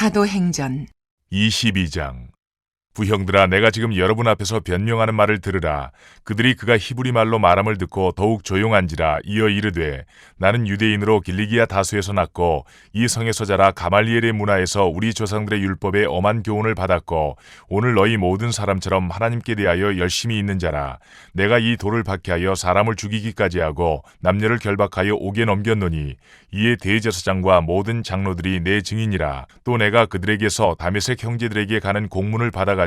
사도행전 22장. 부형들아, 내가 지금 여러분 앞에서 변명하는 말을 들으라. 그들이 그가 히브리 말로 말함을 듣고 더욱 조용한지라. 이어 이르되, 나는 유대인으로 길리기아 다수에서 났고 이 성에서 자라 가말리엘의 문화에서 우리 조상들의 율법에 엄한 교훈을 받았고 오늘 너희 모든 사람처럼 하나님께 대하여 열심히 있는 자라. 내가 이 돌을 박해하여 사람을 죽이기까지 하고 남녀를 결박하여 옥에 넘겼노니 이에 대제사장과 모든 장로들이 내 증인이라. 또 내가 그들에게서 다메섹 형제들에게 가는 공문을 받아가지고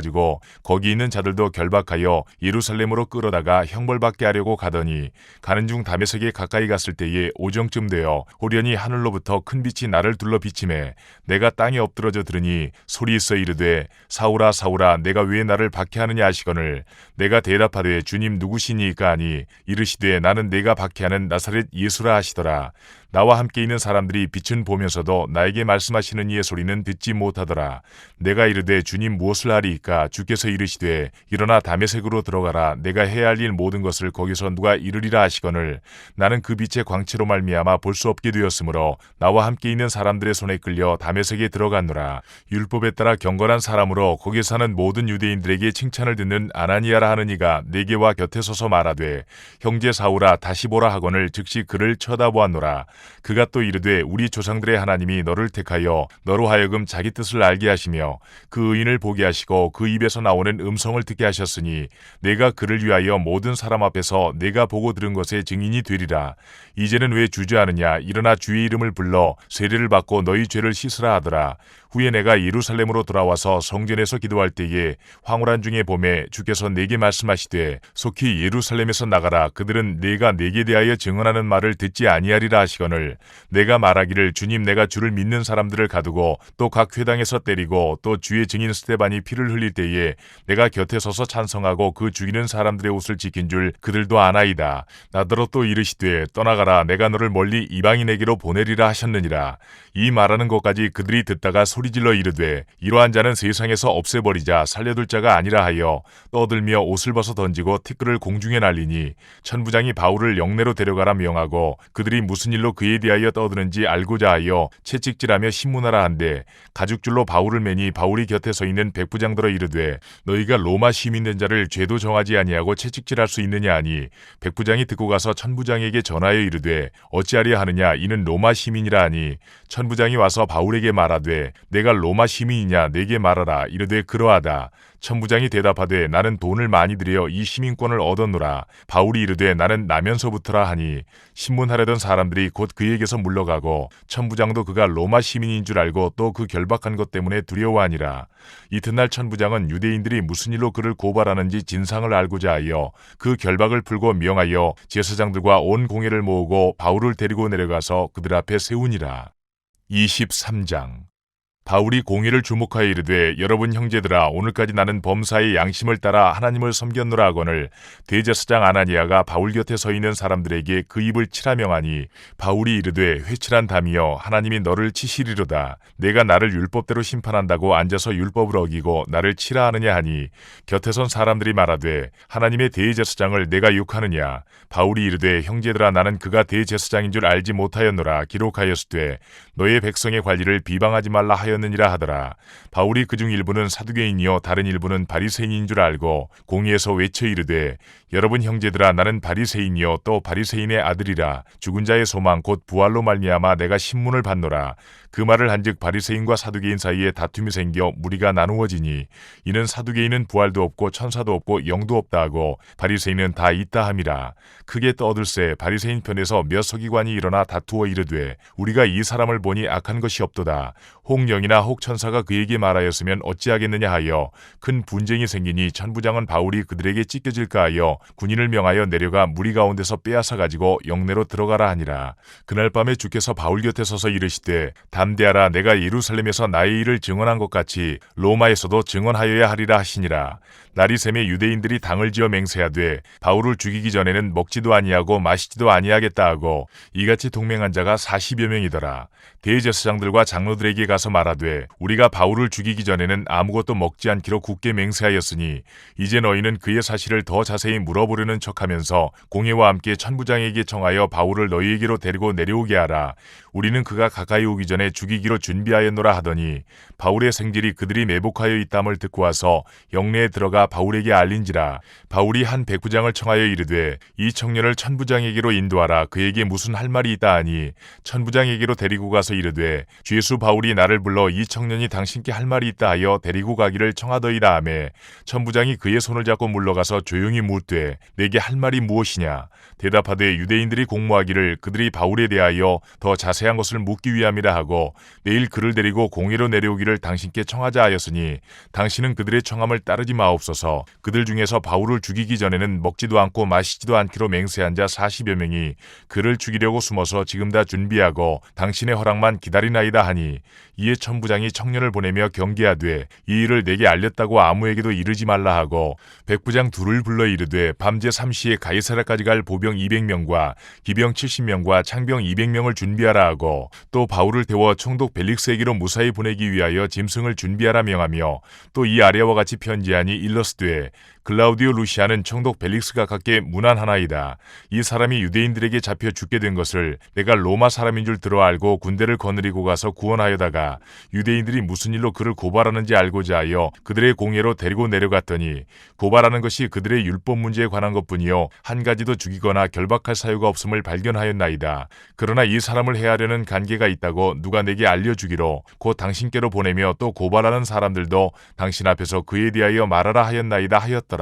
거기 있는 자들도 결박하여 예루살렘으로 끌어다가 형벌받게 하려고 가더니 가는 중 다메섹에 가까이 갔을 때에 오정쯤 되어 호련히 하늘로부터 큰 빛이 나를 둘러 비치매 내가 땅에 엎드러져 들으니 소리 있어 이르되, 사울아 사울아, 내가 왜 나를 박해하느냐 하시거늘 내가 대답하되, 주님 누구시니까 하니 이르시되, 나는 내가 박해하는 나사렛 예수라 하시더라. 나와 함께 있는 사람들이 빛은 보면서도 나에게 말씀하시는 이의 소리는 듣지 못하더라. 내가 이르되, 주님 무엇을 하리이까? 주께서 이르시되, 일어나 다메섹으로 들어가라. 내가 해야 할 일 모든 것을 거기서 누가 이르리라 하시거늘 나는 그 빛의 광채로 말미암아 볼 수 없게 되었으므로 나와 함께 있는 사람들의 손에 끌려 다메섹에 들어갔노라. 율법에 따라 경건한 사람으로 거기 사는 모든 유대인들에게 칭찬을 듣는 아나니아라 하는 이가 내게 와 곁에 서서 말하되, 형제 사울아 다시 보라 하거늘 즉시 그를 쳐다보았노라. 그가 또 이르되, 우리 조상들의 하나님이 너를 택하여 너로 하여금 자기 뜻을 알게 하시며 그 의인을 보게 하시고 그 입에서 나오는 음성을 듣게 하셨으니 내가 그를 위하여 모든 사람 앞에서 내가 보고 들은 것의 증인이 되리라. 이제는 왜 주저하느냐? 일어나 주의 이름을 불러 세례를 받고 너희 죄를 씻으라 하더라. 후에 내가 예루살렘으로 돌아와서 성전에서 기도할 때에 황홀한 중에 봄에 주께서 내게 말씀하시되, 속히 예루살렘에서 나가라. 그들은 내가 내게 대하여 증언하는 말을 듣지 아니하리라 하시거늘 내가 말하기를, 주님 내가 주를 믿는 사람들을 가두고 또 각 회당에서 때리고 또 주의 증인 스데반이 피를 흘릴 때에 내가 곁에 서서 찬성하고 그 죽이는 사람들의 옷을 지킨 줄 그들도 아나이다. 나더러 또 이르시되, 떠나가라. 내가 너를 멀리 이방인에게로 보내리라 하셨느니라. 이 말하는 것까지 그들이 듣다가 소리질러 이르되, 이러한 자는 세상에서 없애버리자. 살려둘 자가 아니라 하여 떠들며 옷을 벗어 던지고 티끌을 공중에 날리니 천부장이 바울을 영내로 데려가라 명하고 그들이 무슨 일로 그에 대하여 떠드는지 알고자 하여 채찍질하며 신문하라 한데 가죽줄로 바울을 매니 바울이 곁에 서 있는 백부장들어 이르되, 너희가 로마 시민된 자를 죄도 정하지 아니하고 채찍질할 수 있느냐 하니 백부장이 듣고 가서 천부장에게 전하여 이르되, 어찌하려 하느냐? 이는 로마 시민이라 하니 천부장이 와서 바울에게 말하되, 내가 로마 시민이냐? 내게 말하라. 이르되, 그러하다. 천부장이 대답하되, 나는 돈을 많이 들여 이 시민권을 얻었노라. 바울이 이르되, 나는 나면서부터라 하니 신문하려던 사람들이 곧 그에게서 물러가고 천부장도 그가 로마 시민인 줄 알고 또 그 결박한 것 때문에 두려워하니라. 이튿날 천부장은 유대인들이 무슨 일로 그를 고발하는지 진상을 알고자 하여 그 결박을 풀고 명하여 제사장들과 온 공회를 모으고 바울을 데리고 내려가서 그들 앞에 세우니라. 23장. 바울이 공회를 주목하여 이르되, 여러분 형제들아, 오늘까지 나는 범사의 양심을 따라 하나님을 섬겼노라 하거늘 대제사장 아나니아가 바울 곁에 서 있는 사람들에게 그 입을 치라 명하니 바울이 이르되, 회칠한 담이여, 하나님이 너를 치시리로다. 내가 나를 율법대로 심판한다고 앉아서 율법을 어기고 나를 치라 하느냐 하니 곁에 선 사람들이 말하되, 하나님의 대제사장을 내가 욕하느냐? 바울이 이르되, 형제들아, 나는 그가 대제사장인 줄 알지 못하였노라. 기록하였으되 너의 백성의 관리를 비방하지 말라 하였느니라 하더라. 바울이 그중 일부는 사두개인이요 다른 일부는 바리새인인 줄 알고 공회에서 외쳐 이르되, 여러분 형제들아, 나는 바리새인이요 또 바리새인의 아들이라. 죽은 자의 소망 곧 부활로 말미암아 내가 신문을 받노라. 그 말을 한즉 바리새인과 사두개인 사이에 다툼이 생겨 무리가 나누어지니 이는 사두개인은 부활도 없고 천사도 없고 영도 없다 하고 바리새인은 다 있다 함이라. 크게 떠들세 바리새인 편에서 몇 서기관이 일어나 다투어 이르되, 우리가 이 사람을 보니 악한 것이 없도다. 혹 영이나 혹 천사가 그에게 말하였으면 어찌하겠느냐 하여 큰 분쟁이 생기니 천부장은 바울이 그들에게 찢겨질까 하여 군인을 명하여 내려가 무리 가운데서 빼앗아 가지고 영내로 들어가라 하니라. 그날 밤에 주께서 바울 곁에 서서 이르시되, 담대하라. 내가 예루살렘에서 나의 일을 증언한 것 같이 로마에서도 증언하여야 하리라 하시니라. 날이 새매 유대인들이 당을 지어 맹세하되 바울을 죽이기 전에는 먹지도 아니하고 마시지도 아니하겠다 하고 이같이 동맹한 자가 40여 명이더라. 대제사장들과 장로들에게 가서 말하되, 우리가 바울을 죽이기 전에는 아무것도 먹지 않기로 굳게 맹세하였으니 이제 너희는 그의 사실을 더 자세히 물어보려는 척하면서 공회와 함께 천부장에게 청하여 바울을 너희에게로 데리고 내려오게 하라. 우리는 그가 가까이 오기 전에 죽이기로 준비하였노라 하더니 바울의 생질이 그들이 매복하여 있담을 듣고 와서 영내에 들어가 바울에게 알린지라. 바울이 한 백부장을 청하여 이르되 이 청년을 천부장에게로 인도하라. 그에게 무슨 할 말이 있다 하니 천부장에게로 데리고 가서 이르되 죄수 바울이 나를 불러 이 청년이 당신께 할 말이 있다 하여 데리고 가기를 청하더이다 하매 천부장이 그의 손을 잡고 물러가서 조용히 묻되 내게 할 말이 무엇이냐. 대답하되 유대인들이 공모하기를 그들이 바울에 대하여 더 자세한 것을 묻기 위함이라 하고 내일 그를 데리고 공회로 내려오기를 당신께 청하자 하였으니 당신은 그들의 청함을 따르지 마옵소서. 그들 중에서 바울을 죽이기 전에는 먹지도 않고 마시지도 않기로 맹세한 자 40여 명이 그를 죽이려고 숨어서 지금 다 준비하고 당신의 허락만 기다리나이다 하니 이에 천부장이 청년을 보내며 경계하되 이 일을 내게 알렸다고 아무에게도 이르지 말라 하고 백부장 둘을 불러 이르되 밤새 3시에 가이사랴까지 갈 보병 200명과 기병 70명과 창병 200명을 준비하라 하고 또 바울을 태워 총독 벨릭스에게로 무사히 보내기 위하여 짐승을 준비하라 명하며 또 이 아래와 같이 편지하니 일러스되 글라우디오 루시아는 총독 벨릭스가 갖게 문안하나이다. 이 사람이 유대인들에게 잡혀 죽게 된 것을 내가 로마 사람인 줄 들어 알고 군대를 거느리고 가서 구원하여다가 유대인들이 무슨 일로 그를 고발하는지 알고자 하여 그들의 공회로 데리고 내려갔더니 고발하는 것이 그들의 율법 문제에 관한 것뿐이요 한 가지도 죽이거나 결박할 사유가 없음을 발견하였나이다. 그러나 이 사람을 해하려는 관계가 있다고 누가 내게 알려주기로 곧 당신께로 보내며 또 고발하는 사람들도 당신 앞에서 그에 대하여 말하라 하였나이다 하였더라.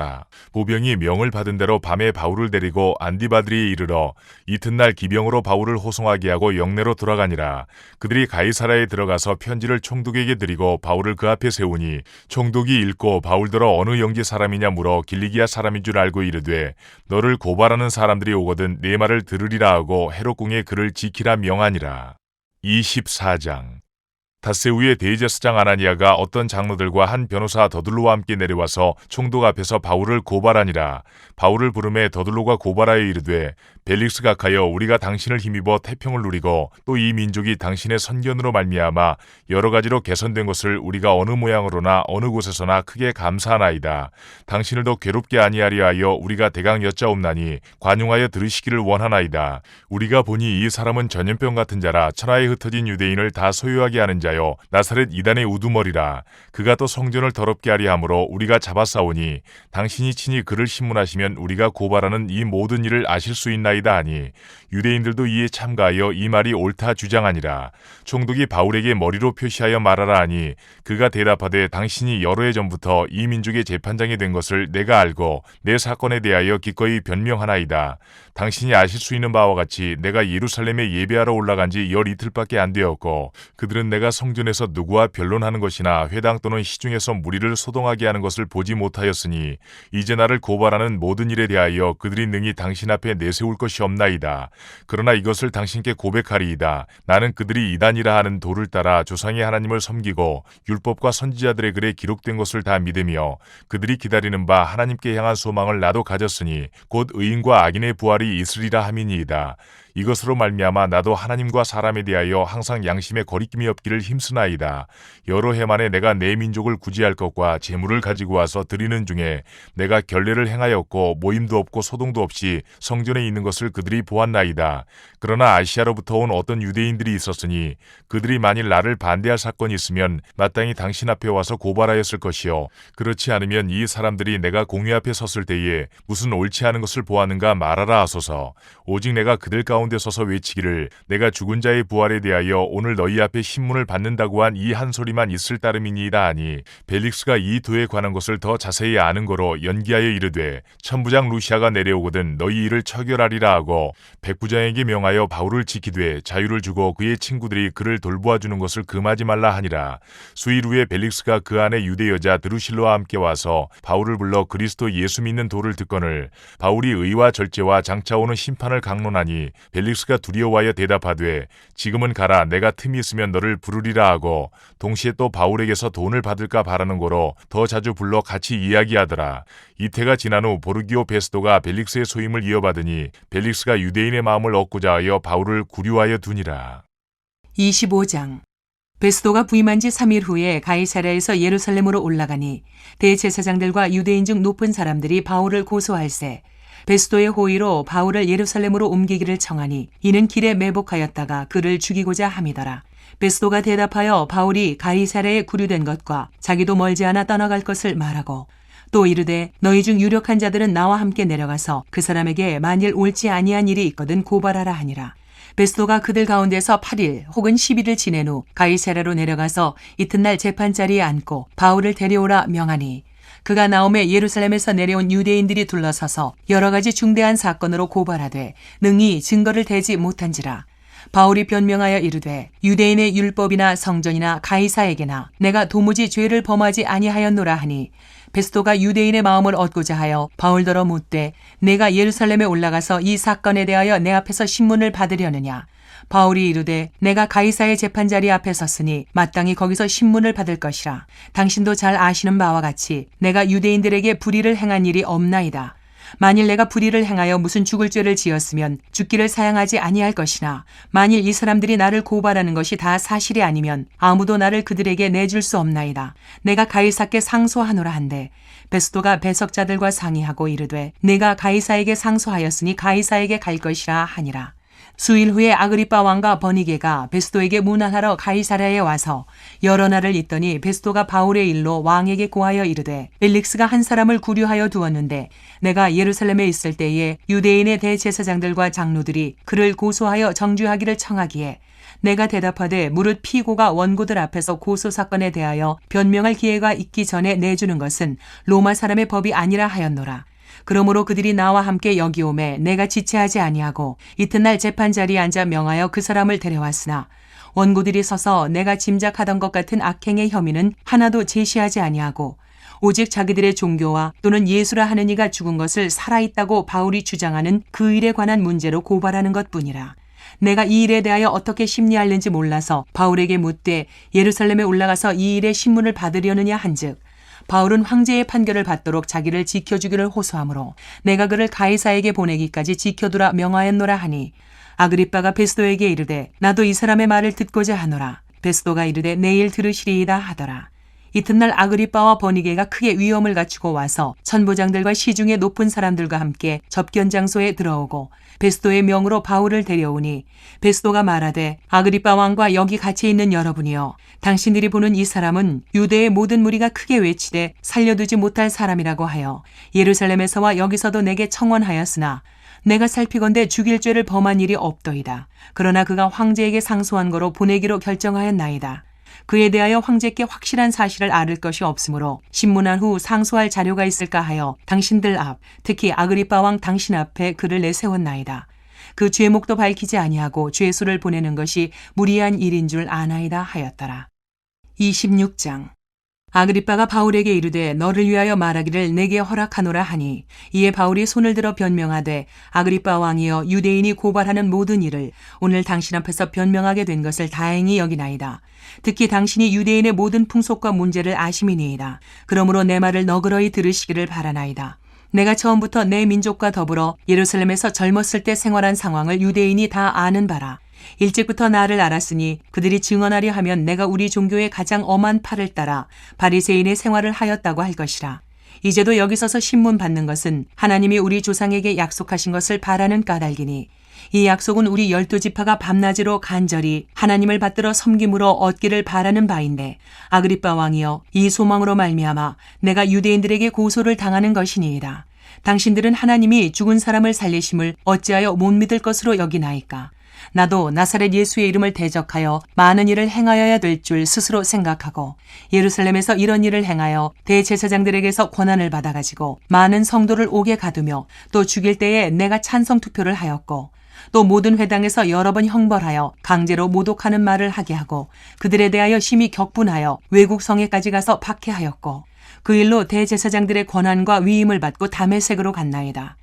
보병이 명을 받은 대로 밤에 바울을 데리고 안디바드리에 이르러 이튿날 기병으로 바울을 호송하게 하고 영내로 돌아가니라. 그들이 가이사랴에 들어가서 편지를 총독에게 드리고 바울을 그 앞에 세우니 총독이 읽고 바울더러 어느 영지 사람이냐 물어 길리기아 사람인 줄 알고 이르되 너를 고발하는 사람들이 오거든 내 말을 들으리라 하고 헤롯궁에 그를 지키라 명하니라. 24장. 닷새 후에 대제사장 아나니아가 어떤 장로들과 한 변호사 더둘로와 함께 내려와서 총독 앞에서 바울을 고발하니라. 바울을 부르매 더둘로가 고발하여 이르되 벨릭스 각하여 우리가 당신을 힘입어 태평을 누리고 또 이 민족이 당신의 선견으로 말미암아 여러 가지로 개선된 것을 우리가 어느 모양으로나 어느 곳에서나 크게 감사하나이다. 당신을 더 괴롭게 아니하려 하여 우리가 대강 여짜옵나니 관용하여 들으시기를 원하나이다. 우리가 보니 이 사람은 전염병 같은 자라 천하에 흩어진 유대인을 다 소유하게 하는 자요 나사렛 이단의 우두머리라. 그가 또 성전을 더럽게 하려 함으로 우리가 잡아싸우니 당신이 친히 그를 신문하시면 우리가 고발하는 이 모든 일을 아실 수 있나이다 하니 유대인들도 이에 참가하여 이 말이 옳다 주장하니라. 총독이 바울에게 머리로 표시하여 말하라 하니 그가 대답하되 당신이 여러 해 전부터 이 민족의 재판장이 된 것을 내가 알고 내 사건에 대하여 기꺼이 변명하나이다. 당신이 아실 수 있는 바와 같이 내가 예루살렘에 예배하러 올라간 지 열 이틀밖에 안 되었고 그들은 내가 성전에서 누구와 변론하는 것이나 회당 또는 시중에서 무리를 소동하게 하는 것을 보지 못하였으니 이제 나를 고발하는 모든 일에 대하여 그들이 능히 당신 앞에 내세울 것이 없나이다. 그러나 이것을 당신께 고백하리이다. 나는 그들이 이단이라 하는 도를 따라 조상의 하나님을 섬기고 율법과 선지자들의 글에 기록된 것을 다 믿으며 그들이 기다리는 바 하나님께 향한 소망을 나도 가졌으니 곧 의인과 악인의 부활이 있으리라 함이니이다. 이것으로 말미암아 나도 하나님과 사람에 대하여 항상 양심에 거리낌이 없기를 힘쓰나이다. 여러 해 만에 내가 내 민족을 구제할 것과 재물을 가지고 와서 드리는 중에 내가 결례를 행하였고 모임도 없고 소동도 없이 성전에 있는 것을 그들이 보았나이다. 그러나 아시아로부터 온 어떤 유대인들이 있었으니 그들이 만일 나를 반대할 사건이 있으면 마땅히 당신 앞에 와서 고발하였을 것이요 그렇지 않으면 이 사람들이 내가 공회 앞에 섰을 때에 무슨 옳지 않은 것을 보았는가 말하라 하소서. 오직 내가 그들 가운데 서서 외치기를 내가 죽은 자의 부활에 대하여 오늘 너희 앞에 신문을 받는다고 한 이 한 소리만 있을 따름이니이다 하니 벨릭스가 이 도에 관한 것을 더 자세히 아는 거로 연기하여 이르되 천부장 루시아가 내려오거든 너희 일을 처결하리라 하고 백부장에게 명하여 바울을 지키되 자유를 주고 그의 친구들이 그를 돌보아 주는 것을 금하지 말라 하니라. 수일 후에 벨릭스가 그 안에 유대 여자 드루실로와 함께 와서 바울을 불러 그리스도 예수 믿는 도를 듣거늘 바울이 의와 절제와 장차 오는 심판을 강론하니 벨릭스가 두려워하여 대답하되 지금은 가라. 내가 틈이 있으면 너를 부르리라 하고 동시에 또 바울에게서 돈을 받을까 바라는 거로 더 자주 불러 같이 이야기하더라. 이태가 지난 후 보르기오 베스도가 벨릭스의 소임을 이어받으니 벨릭스가 유대인의 마음을 얻고자 하여 바울을 구류하여 두니라. 25장. 베스도가 부임한 지 3일 후에 가이사랴에서 예루살렘으로 올라가니 대제사장들과 유대인 중 높은 사람들이 바울을 고소할세 베스도의 호의로 바울을 예루살렘으로 옮기기를 청하니 이는 길에 매복하였다가 그를 죽이고자 함이더라. 베스도가 대답하여 바울이 가이사랴에 구류된 것과 자기도 멀지 않아 떠나갈 것을 말하고 또 이르되 너희 중 유력한 자들은 나와 함께 내려가서 그 사람에게 만일 옳지 아니한 일이 있거든 고발하라 하니라. 베스도가 그들 가운데서 8일 혹은 10일을 지낸 후 가이사랴로 내려가서 이튿날 재판자리에 앉고 바울을 데려오라 명하니 그가 나오매 예루살렘에서 내려온 유대인들이 둘러서서 여러 가지 중대한 사건으로 고발하되 능히 증거를 대지 못한지라. 바울이 변명하여 이르되 유대인의 율법이나 성전이나 가이사에게나 내가 도무지 죄를 범하지 아니하였노라 하니 베스도가 유대인의 마음을 얻고자 하여 바울더러 묻되 내가 예루살렘에 올라가서 이 사건에 대하여 내 앞에서 신문을 받으려느냐. 바울이 이르되 내가 가이사의 재판자리 앞에 섰으니 마땅히 거기서 신문을 받을 것이라. 당신도 잘 아시는 바와 같이 내가 유대인들에게 불의를 행한 일이 없나이다. 만일 내가 불의를 행하여 무슨 죽을 죄를 지었으면 죽기를 사양하지 아니할 것이나 만일 이 사람들이 나를 고발하는 것이 다 사실이 아니면 아무도 나를 그들에게 내줄 수 없나이다. 내가 가이사께 상소하노라 한데 베스도가 배석자들과 상의하고 이르되 내가 가이사에게 상소하였으니 가이사에게 갈 것이라 하니라. 수일 후에 아그리빠 왕과 버니게가 베스도에게 문안하러 가이사랴에 와서 여러 날을 있더니 베스도가 바울의 일로 왕에게 고하여 이르되 벨릭스가 한 사람을 구류하여 두었는데 내가 예루살렘에 있을 때에 유대인의 대제사장들과 장로들이 그를 고소하여 정죄하기를 청하기에 내가 대답하되 무릇 피고가 원고들 앞에서 고소 사건에 대하여 변명할 기회가 있기 전에 내주는 것은 로마 사람의 법이 아니라 하였노라. 그러므로 그들이 나와 함께 여기 오매 내가 지체하지 아니하고 이튿날 재판자리에 앉아 명하여 그 사람을 데려왔으나 원고들이 서서 내가 짐작하던 것 같은 악행의 혐의는 하나도 제시하지 아니하고 오직 자기들의 종교와 또는 예수라 하는 이가 죽은 것을 살아있다고 바울이 주장하는 그 일에 관한 문제로 고발하는 것뿐이라. 내가 이 일에 대하여 어떻게 심리하는지 몰라서 바울에게 묻되 예루살렘에 올라가서 이 일의 신문을 받으려느냐 한즉 바울은 황제의 판결을 받도록 자기를 지켜주기를 호소하므로 내가 그를 가이사에게 보내기까지 지켜두라 명하였노라 하니 아그리빠가 베스도에게 이르되 나도 이 사람의 말을 듣고자 하노라. 베스도가 이르되 내일 들으시리이다 하더라. 이튿날 아그리빠와 버니게가 크게 위엄을 갖추고 와서 천부장들과 시중의 높은 사람들과 함께 접견 장소에 들어오고 베스도의 명으로 바울을 데려오니 베스도가 말하되 아그리빠 왕과 여기 같이 있는 여러분이여 당신들이 보는 이 사람은 유대의 모든 무리가 크게 외치되 살려두지 못할 사람이라고 하여 예루살렘에서와 여기서도 내게 청원하였으나 내가 살피건대 죽일 죄를 범한 일이 없더이다. 그러나 그가 황제에게 상소한 거로 보내기로 결정하였나이다. 그에 대하여 황제께 확실한 사실을 알을 것이 없으므로 신문한 후 상소할 자료가 있을까 하여 당신들 앞, 특히 아그리빠 왕 당신 앞에 그를 내세웠나이다. 그 죄목도 밝히지 아니하고 죄수를 보내는 것이 무리한 일인 줄 아나이다 하였더라. 26장. 아그리빠가 바울에게 이르되 너를 위하여 말하기를 내게 허락하노라 하니 이에 바울이 손을 들어 변명하되 아그리빠 왕이여 유대인이 고발하는 모든 일을 오늘 당신 앞에서 변명하게 된 것을 다행히 여기나이다. 특히 당신이 유대인의 모든 풍속과 문제를 아심이니이다. 그러므로 내 말을 너그러이 들으시기를 바라나이다. 내가 처음부터 내 민족과 더불어 예루살렘에서 젊었을 때 생활한 상황을 유대인이 다 아는 바라. 일찍부터 나를 알았으니 그들이 증언하려 하면 내가 우리 종교의 가장 엄한 팔을 따라 바리새인의 생활을 하였다고 할 것이라. 이제도 여기 서서 신문 받는 것은 하나님이 우리 조상에게 약속하신 것을 바라는 까닭이니 이 약속은 우리 12지파가 밤낮으로 간절히 하나님을 받들어 섬김으로 얻기를 바라는 바인데 아그리빠 왕이여 이 소망으로 말미암아 내가 유대인들에게 고소를 당하는 것이니이다. 당신들은 하나님이 죽은 사람을 살리심을 어찌하여 못 믿을 것으로 여기나이까. 나도 나사렛 예수의 이름을 대적하여 많은 일을 행하여야 될 줄 스스로 생각하고 예루살렘에서 이런 일을 행하여 대제사장들에게서 권한을 받아가지고 많은 성도를 옥에 가두며 또 죽일 때에 내가 찬성 투표를 하였고 또 모든 회당에서 여러 번 형벌하여 강제로 모독하는 말을 하게 하고 그들에 대하여 심히 격분하여 외국 성에까지 가서 박해하였고 그 일로 대제사장들의 권한과 위임을 받고 다메섹으로 갔나이다.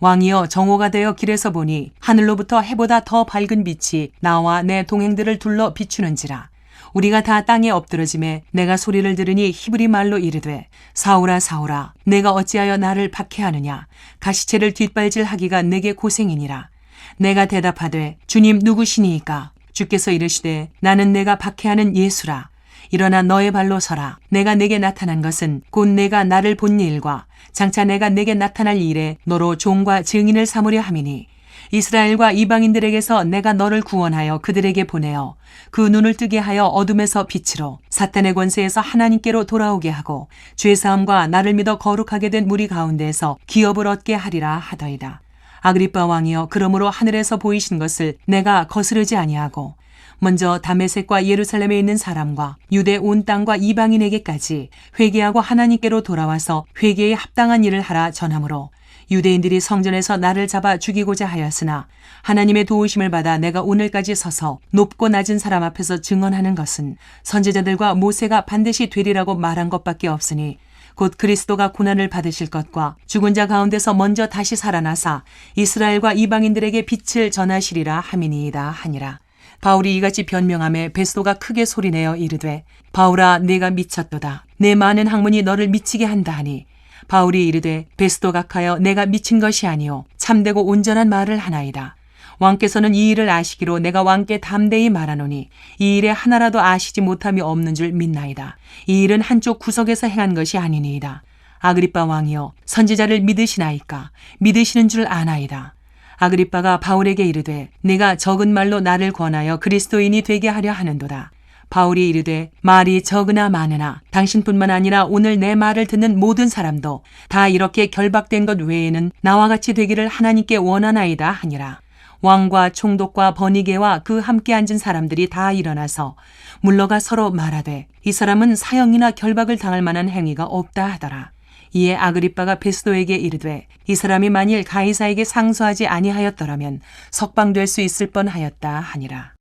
왕이여 정오가 되어 길에서 보니 하늘로부터 해보다 더 밝은 빛이 나와 내 동행들을 둘러 비추는지라. 우리가 다 땅에 엎드러짐에 내가 소리를 들으니 히브리 말로 이르되 사울아 사울아 내가 어찌하여 나를 박해하느냐. 가시체를 뒷발질하기가 내게 고생이니라. 내가 대답하되 주님 누구시니이까. 주께서 이르시되 나는 내가 박해하는 예수라. 일어나 너의 발로 서라. 내가 내게 나타난 것은 곧 내가 나를 본 일과 장차 내가 내게 나타날 일에 너로 종과 증인을 삼으려 함이니 이스라엘과 이방인들에게서 내가 너를 구원하여 그들에게 보내어 그 눈을 뜨게 하여 어둠에서 빛으로 사탄의 권세에서 하나님께로 돌아오게 하고 죄사함과 나를 믿어 거룩하게 된 무리 가운데에서 기업을 얻게 하리라 하더이다. 아그리빠 왕이여, 그러므로 하늘에서 보이신 것을 내가 거스르지 아니하고 먼저 다메섹과 예루살렘에 있는 사람과 유대 온 땅과 이방인에게까지 회개하고 하나님께로 돌아와서 회개에 합당한 일을 하라 전하므로 유대인들이 성전에서 나를 잡아 죽이고자 하였으나 하나님의 도우심을 받아 내가 오늘까지 서서 높고 낮은 사람 앞에서 증언하는 것은 선지자들과 모세가 반드시 되리라고 말한 것밖에 없으니 곧 그리스도가 고난을 받으실 것과 죽은 자 가운데서 먼저 다시 살아나사 이스라엘과 이방인들에게 빛을 전하시리라 함이니이다 하니라. 바울이 이같이 변명하며 베스도가 크게 소리내어 이르되 바울아, 네가 미쳤도다. 내 많은 학문이 너를 미치게 한다 하니 바울이 이르되 베스도 각하여 내가 미친 것이 아니오 참되고 온전한 말을 하나이다. 왕께서는 이 일을 아시기로 내가 왕께 담대히 말하노니 이 일에 하나라도 아시지 못함이 없는 줄 믿나이다. 이 일은 한쪽 구석에서 행한 것이 아니니이다. 아그리빠 왕이여, 선지자를 믿으시나이까? 믿으시는 줄 아나이다. 아그리빠가 바울에게 이르되 네가 적은 말로 나를 권하여 그리스도인이 되게 하려 하는도다. 바울이 이르되 말이 적으나 많으나 당신뿐만 아니라 오늘 내 말을 듣는 모든 사람도 다 이렇게 결박된 것 외에는 나와 같이 되기를 하나님께 원하나이다 하니라. 왕과 총독과 버니게와 그 함께 앉은 사람들이 다 일어나서 물러가 서로 말하되 이 사람은 사형이나 결박을 당할 만한 행위가 없다 하더라. 이에 아그리빠가 베스도에게 이르되 이 사람이 만일 가이사에게 상소하지 아니하였더라면 석방될 수 있을 뻔하였다 하니라.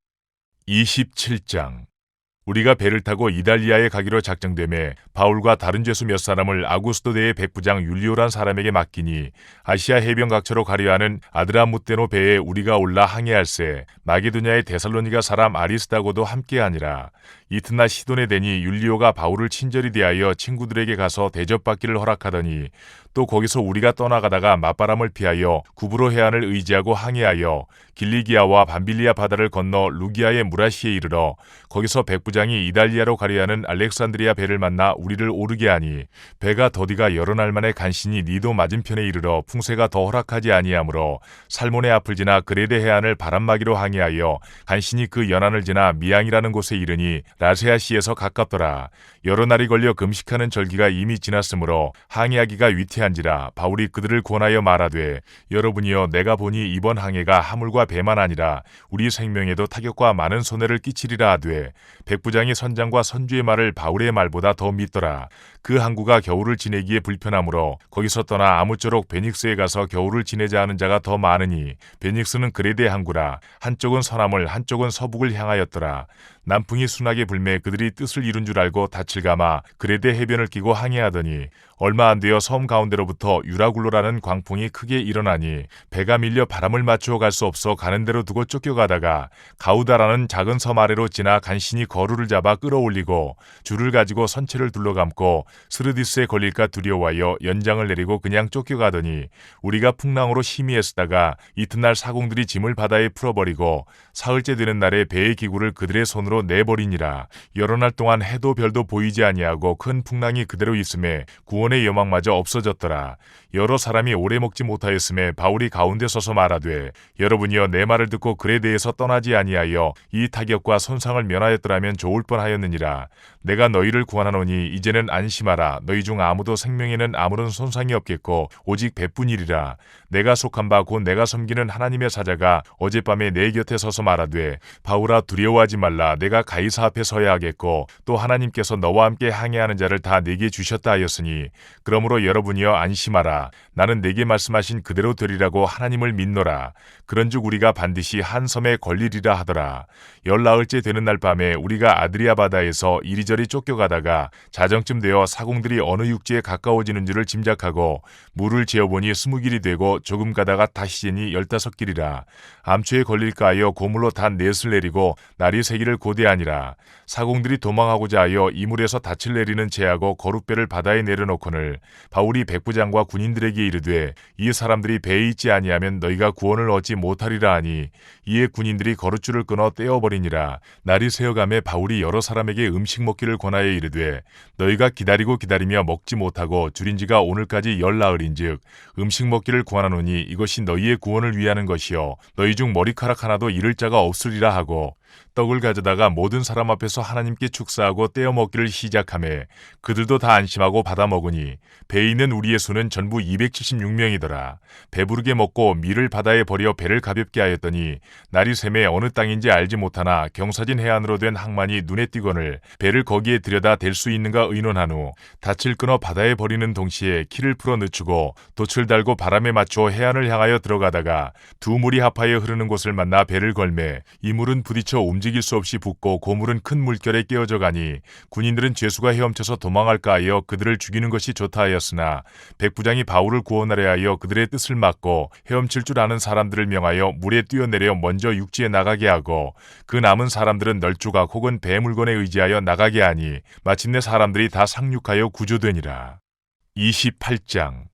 27장. 우리가 배를 타고 이달리아에 가기로 작정되매 바울과 다른 죄수 몇 사람을 아구스도 대의 백부장 율리오란 사람에게 맡기니 아시아 해변 각처로 가려 하는 아드라무테노 배에 우리가 올라 항해할세 마게도냐의 데살로니가 사람 아리스다고도 함께하니라. 이튿날 시돈에 되니 율리오가 바울을 친절히 대하여 친구들에게 가서 대접받기를 허락하더니 또 거기서 우리가 떠나가다가 맞바람을 피하여 구브로 해안을 의지하고 항해하여 길리기아와 밤빌리아 바다를 건너 루기아의 무라시에 이르러 거기서 백부장이 이달리아로 가려 하는 알렉산드리아 배를 만나 우리를 오르게 하니 배가 더디가 여러 날 만에 간신히 니도 맞은편에 이르러 풍세가 더 허락하지 아니하므로 살몬의 앞을 지나 그레데 해안을 바람막이로 항해하여 간신히 그 연안을 지나 미앙이라는 곳에 이르니 라세아시에서 가깝더라. 여러 날이 걸려 금식하는 절기가 이미 지났으므로 항해하기가 위태한지라 바울이 그들을 권하여 말하되 여러분이여, 내가 보니 이번 항해가 하물과 배만 아니라 우리 생명에도 타격과 많은 손해를 끼치리라 하되 백부장이 선장과 선주의 말을 바울의 말보다 더 믿더라. 그 항구가 겨울을 지내기에 불편하므로 거기서 떠나 아무쪼록 베닉스에 가서 겨울을 지내자 하는 자가 더 많으니 베닉스는 그레데 항구라. 한쪽은 서남을 한쪽은 서북을 향하였더라. 남풍이 순하게 불매 그들이 뜻을 이룬 줄 알고 닻을 감아 그레데 해변을 끼고 항해하더니 얼마 안 되어 섬 가운데로부터 유라굴로라는 광풍이 크게 일어나니 배가 밀려 바람을 맞추어 갈 수 없어 가는 대로 두고 쫓겨가다가 가우다라는 작은 섬 아래로 지나 간신히 거루를 잡아 끌어올리고 줄을 가지고 선체를 둘러감고 스르디스에 걸릴까 두려워하여 연장을 내리고 그냥 쫓겨가더니 우리가 풍랑으로 심히 애쓰다가 이튿날 사공들이 짐을 바다에 풀어버리고 사흘째 되는 날에 배의 기구를 그들의 손으로 내버리니라. 여러 날 동안 해도 별도 보이지 아니하고 큰 풍랑이 그대로 있음에 구원의 여망마저 없어졌더라. 여러 사람이 오래 먹지 못하였음에 바울이 가운데 서서 말하되 여러분이여, 내 말을 듣고 글에 대해서 떠나지 아니하여 이 타격과 손상을 면하였더라면 좋을 뻔하였느니라. 내가 너희를 구원하노니 이제는 안심하라. 너희 중 아무도 생명에는 아무런 손상이 없겠고 오직 배뿐이리라. 내가 속한 바 곧 내가 섬기는 하나님의 사자가 어젯밤에 내 곁에 서서 말하되 바울아, 두려워하지 말라. 내가 가이사 앞에 서야 하겠고 또 하나님께서 너와 함께 항해하는 자를 다 내게 주셨다 하였으니 그러므로 여러분이여 안심하라. 나는 내게 말씀하신 그대로 되리라고 하나님을 믿노라. 그런즉 우리가 반드시 한 섬에 걸리리라 하더라. 14일째 되는 날 밤에 우리가 아드리아 바다에서 이리저리 쫓겨가다가 자정쯤 되어 사공들이 어느 육지에 가까워지는 줄을 짐작하고 물을 재어보니 20길이 되고 조금 가다가 다시 재니 15길이라. 암초에 걸릴까 하여 고물로 단 넷을 내리고 날이 새기를 고대하니라. 사공들이 도망하고자 하여 이물에 물에서 닻을 내리는 제하고 거룻배를 바다에 내려놓거늘 바울이 백부장과 군인들에게 이르되 이 사람들이 배에 있지 아니하면 너희가 구원을 얻지 못하리라 하니 이에 군인들이 거룻줄을 끊어 떼어버리니라. 날이 새어가매 바울이 여러 사람에게 음식 먹기를 권하여 이르되 너희가 기다리며 먹지 못하고 줄인 지가 오늘까지 열나흘인즉 음식 먹기를 권하노니 이것이 너희의 구원을 위하는 것이요 너희 중 머리카락 하나도 잃을 자가 없으리라 하고 떡을 가져다가 모든 사람 앞에서 하나님께 축사하고 떼어 먹기를 시작하매 그들도 다 안심하고 받아 먹으니 배에 있는 우리의 수는 전부 276명이더라. 배부르게 먹고 밀을 바다에 버려 배를 가볍게 하였더니 날이 새매 어느 땅인지 알지 못하나 경사진 해안으로 된 항만이 눈에 띄거늘 배를 거기에 들여다 댈 수 있는가 의논한 후 닻을 끊어 바다에 버리는 동시에 키를 풀어 늦추고 돛을 달고 바람에 맞춰 해안을 향하여 들어가다가 두 물이 합하여 흐르는 곳을 만나 배를 걸매 이 물은 부딪혀 움직일 수 없이 붓고 고물은 큰 물결에 깨어져 가니 군인들은 죄수가 헤엄쳐서 도망할까 하여 그들을 죽이는 것이 좋다 하였으나 백부장이 바울을 구원하려 하여 그들의 뜻을 막고 헤엄칠 줄 아는 사람들을 명하여 물에 뛰어내려 먼저 육지에 나가게 하고 그 남은 사람들은 널조각 혹은 배 물건에 의지하여 나가게 하니 마침내 사람들이 다 상륙하여 구조되니라. 28장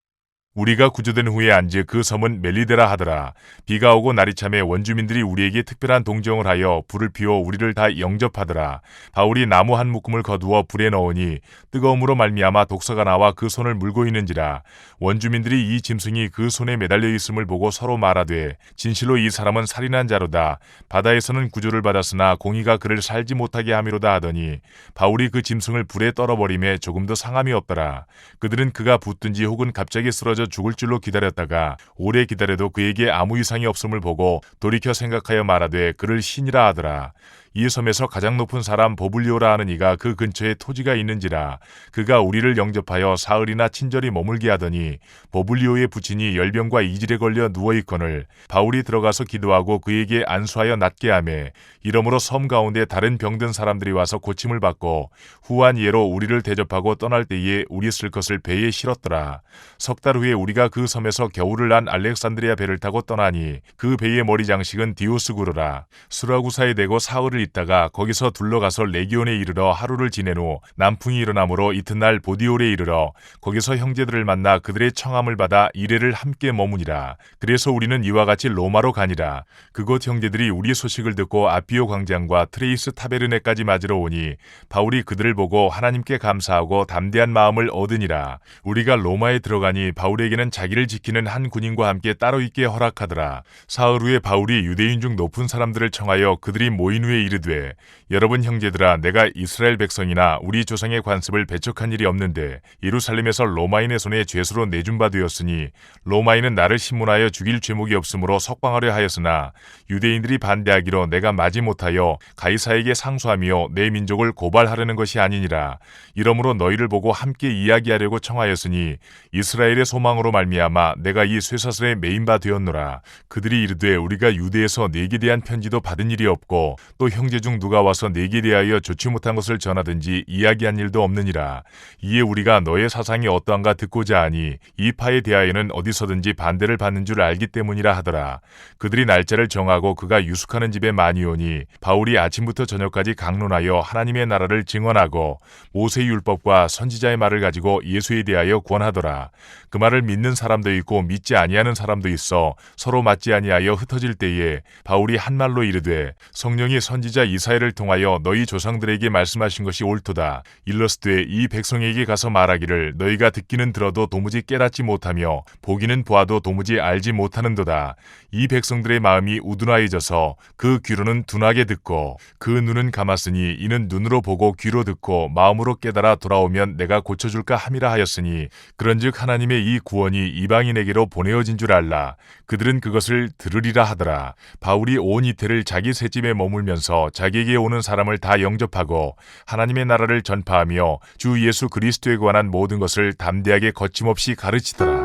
우리가 구조된 후에 안지 그 섬은 멜리데라 하더라. 비가 오고 날이 참에 원주민들이 우리에게 특별한 동정을 하여 불을 피워 우리를 다 영접하더라. 바울이 나무 한 묶음을 거두어 불에 넣으니 뜨거움으로 말미암아 독소가 나와 그 손을 물고 있는지라. 원주민들이 이 짐승이 그 손에 매달려 있음을 보고 서로 말하되 진실로 이 사람은 살인한 자로다. 바다에서는 구조를 받았으나 공의가 그를 살지 못하게 함이로다 하더니 바울이 그 짐승을 불에 떨어버림에 조금도 상함이 없더라. 그들은 그가 붙든지 혹은 갑자기 쓰러져 죽을 줄로 기다렸다가 오래 기다려도 그에게 아무 이상이 없음을 보고 돌이켜 생각하여 말하되 그를 신이라 하더라. 이 섬에서 가장 높은 사람 보블리오라 하는 이가 그 근처에 토지가 있는지라. 그가 우리를 영접하여 사흘이나 친절히 머물게 하더니 보블리오의 부친이 열병과 이질에 걸려 누워있거늘 바울이 들어가서 기도하고 그에게 안수하여 낫게 하매 이러므로 섬 가운데 다른 병든 사람들이 와서 고침을 받고 후한 예로 우리를 대접하고 떠날 때에 우리 쓸 것을 배에 실었더라. 석 달 후에 우리가 그 섬에서 겨울을 난 알렉산드리아 배를 타고 떠나니 그 배의 머리 장식은 디오스구르라. 수라구사에 대고 사흘을 있다가 거기서 둘러가서 레기온에 이르러 하루를 지낸 후 남풍이 일어나므로 이튿날 보디올에 이르러 거기서 형제들을 만나 그들의 청함을 받아 이레를 함께 머무니라. 그래서 우리는 이와 같이 로마로 가니라. 그곳 형제들이 우리 소식을 듣고 아피오 광장과 트레이스 타베르네까지 맞으러 오니 바울이 그들을 보고 하나님께 감사하고 담대한 마음을 얻으니라. 우리가 로마에 들어가니 바울에게는 자기를 지키는 한 군인과 함께 따로 있게 허락하더라. 사흘 후에 바울이 유대인 중 높은 사람들을 청하여 그들이 모인 후에 이르되 여러분 형제들아 내가 이스라엘 백성이나 우리 조상의 관습을 배척한 일이 없는데 예루살렘에서 로마인의 손에 죄수로 내준 바 되었으니 로마인은 나를 신문하여 죽일 죄목이 없으므로 석방하려 하였으나 유대인들이 반대하기로 내가 마지못하여 가이사에게 상소하며 내 민족을 고발하려는 것이 아니니라. 이러므로 너희를 보고 함께 이야기하려고 청하였으니 이스라엘의 소망으로 말미암아 내가 이 쇠사슬에 매인 바 되었노라. 그들이 이르되 우리가 유대에서 네게 대한 편지도 받은 일이 없고 또 형제 중 누가 와서 네게 대하여 좋지 못한 것을 전하든지 이야기한 일도 없느니라. 이에 우리가 너의 사상이 어떠한가 듣고자 하니 이 파에 대하여는 어디서든지 반대를 받는 줄 알기 때문이라 하더라. 그들이 날짜를 정하고 그가 유숙하는 집에 많이 오니 바울이 아침부터 저녁까지 강론하여 하나님의 나라를 증언하고 모세의 율법과 선지자의 말을 가지고 예수에 대하여 권하더라. 그 말을 믿는 사람도 있고 믿지 아니하는 사람도 있어 서로 맞지 아니하여 흩어질 때에 바울이 한 말로 이르되 성령이 선지자 이사야를 통하여 너희 조상들에게 말씀하신 것이 옳도다. 일러스되 이 백성에게 가서 말하기를 너희가 듣기는 들어도 도무지 깨닫지 못하며 보기는 보아도 도무지 알지 못하는도다. 이 백성들의 마음이 우둔하여져서 그 귀로는 둔하게 듣고 그 눈은 감았으니 이는 눈으로 보고 귀로 듣고 마음으로 깨달아 돌아오면 내가 고쳐줄까 함이라 하였으니 그런즉 하나님의 이 구원이 이방인에게로 보내어진 줄 알라. 그들은 그것을 들으리라 하더라. 바울이 온 이태를 자기 셋집에 머물면서 자기에게 오는 사람을 다 영접하고 하나님의 나라를 전파하며 주 예수 그리스도에 관한 모든 것을 담대하게 거침없이 가르치더라.